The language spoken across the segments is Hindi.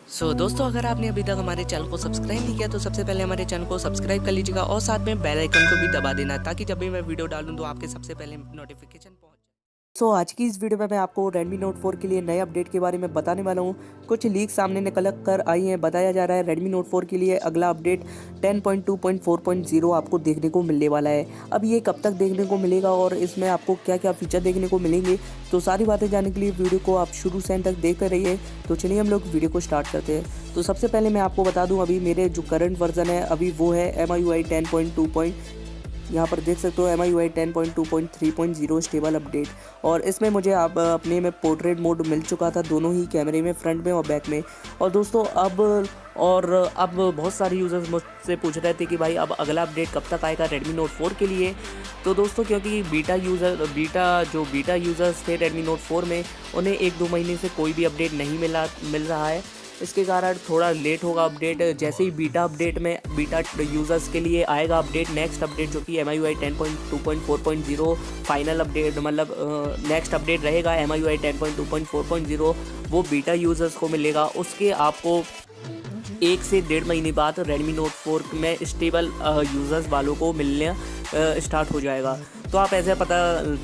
दोस्तों, अगर आपने अभी तक हमारे चैनल को सब्सक्राइब नहीं किया तो सबसे पहले हमारे चैनल को सब्सक्राइब कर लीजिएगा और साथ में बेल आइकन को भी दबा देना ताकि जब भी मैं वीडियो डालूं तो आपके सबसे पहले नोटिफिकेशन पहुंच जाए। आज की इस वीडियो में मैं आपको Redmi Note 4 के लिए नए अपडेट के बारे में बताने वाला हूं। कुछ लीक सामने निकल कर आई हैं। बताया जा रहा है Redmi Note 4 के लिए अगला अपडेट 10.2.4.0 आपको देखने को मिलने वाला है। अब ये कब तक देखने को मिलेगा और इसमें आपको क्या क्या फीचर देखने को मिलेंगे, तो सारी बातें जानने के लिए वीडियो को आप शुरू से एंड तक देखते रहिए। तो चलिए हम लोग वीडियो को स्टार्ट करते हैं। तो सबसे पहले मैं आपको बता दूं, अभी मेरे जो करंट वर्जन है अभी वो है MIUI 10.2. यहाँ पर देख सकते हो MIUI 10.2.3.0 स्टेबल अपडेट। और इसमें मुझे आप अपने में पोर्ट्रेट मोड मिल चुका था, दोनों ही कैमरे में, फ्रंट में और बैक में। और दोस्तों अब बहुत सारे यूज़र्स मुझसे पूछ रहे थे कि भाई अब अगला अपडेट कब तक आएगा Redmi Note 4 के लिए। तो दोस्तों, क्योंकि बीटा यूज़र्स थे Redmi Note 4 में, उन्हें 1-2 महीने से कोई भी अपडेट नहीं मिल रहा है। इसके कारण थोड़ा लेट होगा अपडेट। जैसे ही बीटा यूज़र्स के लिए आएगा अपडेट, नेक्स्ट अपडेट जो कि MIUI 10.2.4.0 फाइनल अपडेट, मतलब नेक्स्ट अपडेट रहेगा MIUI 10.2.4.0, वो बीटा यूज़र्स को मिलेगा। उसके आपको 1 से 1.5 महीने बाद Redmi Note 4 में स्टेबल यूज़र्स वालों को मिलने स्टार्ट हो जाएगा। तो आप ऐसे पता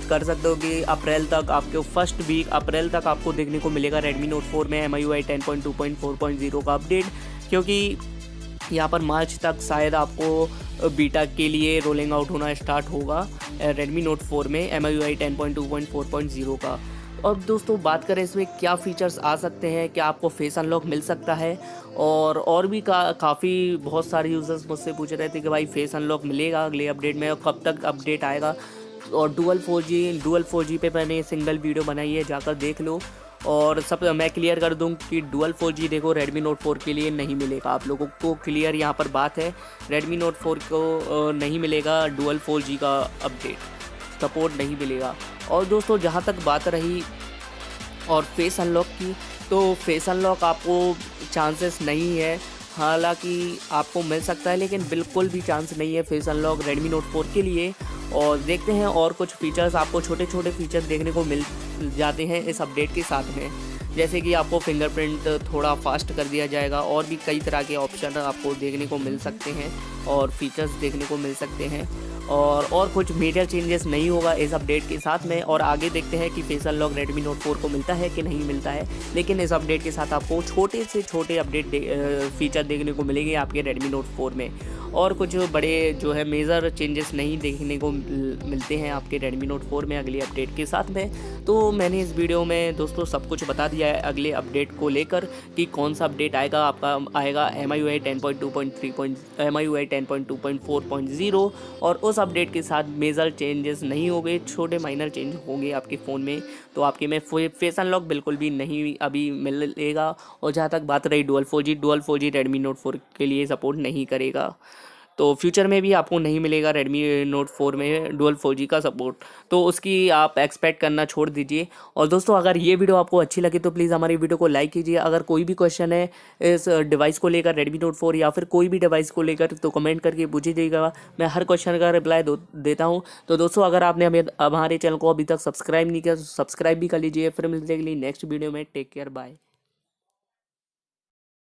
कर सकते हो कि अप्रैल तक, आपके फर्स्ट वीक अप्रैल तक आपको देखने को मिलेगा Redmi Note 4 में MIUI 10.2.4.0 का अपडेट, क्योंकि यहाँ पर मार्च तक शायद आपको बीटा के लिए रोलिंग आउट होना स्टार्ट होगा Redmi Note 4 में MIUI 10.2.4.0 का। अब दोस्तों बात करें इसमें क्या फ़ीचर्स आ सकते हैं, क्या आपको फेस अनलॉक मिल सकता है, और भी काफ़ी बहुत सारे यूज़र्स मुझसे पूछ रहे थे कि भाई फेस अनलॉक मिलेगा अगले अपडेट में और कब तक अपडेट आएगा। और डुअल 4G पे मैंने सिंगल वीडियो बनाई है, जाकर देख लो। और सब मैं क्लियर कर दूं कि डुअल 4G देखो Redmi Note 4 के लिए नहीं मिलेगा। आप लोगों को क्लियर यहाँ पर बात है, Redmi Note 4 को नहीं मिलेगा डुअल 4G का अपडेट, सपोर्ट नहीं मिलेगा। और दोस्तों, जहाँ तक बात रही और फेस अनलॉक की, तो फेस अनलॉक आपको चांसेस नहीं है। हालांकि आपको मिल सकता है, लेकिन बिल्कुल भी चांस नहीं है फेस अनलॉक Redmi Note 4 के लिए। और देखते हैं और कुछ फीचर्स, आपको छोटे छोटे फीचर्स देखने को मिल जाते हैं इस अपडेट के साथ में। जैसे कि आपको फिंगरप्रिंट थोड़ा फास्ट कर दिया जाएगा, और भी कई तरह के ऑप्शन आपको देखने को मिल सकते हैं और फीचर्स देखने को मिल सकते हैं। और कुछ मेजर चेंजेस नहीं होगा इस अपडेट के साथ में। और आगे देखते हैं कि फेस अनलॉक Redmi Note 4 को मिलता है कि नहीं मिलता है। लेकिन इस अपडेट के साथ आपको छोटे से छोटे अपडेट फीचर देखने को मिलेंगे आपके Redmi Note 4 में, और कुछ बड़े जो है मेजर चेंजेस नहीं देखने को मिलते हैं आपके Redmi Note 4 में अगले अपडेट के साथ में। तो मैंने इस वीडियो में दोस्तों सब कुछ बता दिया है अगले अपडेट को लेकर कि कौन सा अपडेट आएगा। आपका आएगा MIUI 10.2.4.0, और उस अपडेट के साथ मेजर चेंजेस नहीं होंगे, छोटे माइनर चेंज होंगे आपके फ़ोन में। तो आपके में फेस अनलॉक बिल्कुल भी नहीं अभी मिलेगा। और जहाँ तक बात रही डुअल 4G Redmi Note 4 के लिए सपोर्ट नहीं करेगा, तो फ्यूचर में भी आपको नहीं मिलेगा Redmi Note 4 में डुअल 4G का सपोर्ट। तो उसकी आप एक्सपेक्ट करना छोड़ दीजिए। और दोस्तों, अगर ये वीडियो आपको अच्छी लगी तो प्लीज़ हमारी वीडियो को लाइक कीजिए। अगर कोई भी क्वेश्चन है इस डिवाइस को लेकर, Redmi Note 4 या फिर कोई भी डिवाइस को लेकर, तो कमेंट करके पूछिएगा, मैं हर क्वेश्चन का रिप्लाई देता हूँ। तो दोस्तों, अगर आपने हमारे चैनल को अभी तक सब्सक्राइब नहीं किया तो सब्सक्राइब भी कर लीजिए। फिर मिलते हैं अगली नेक्स्ट वीडियो में। Take care, bye.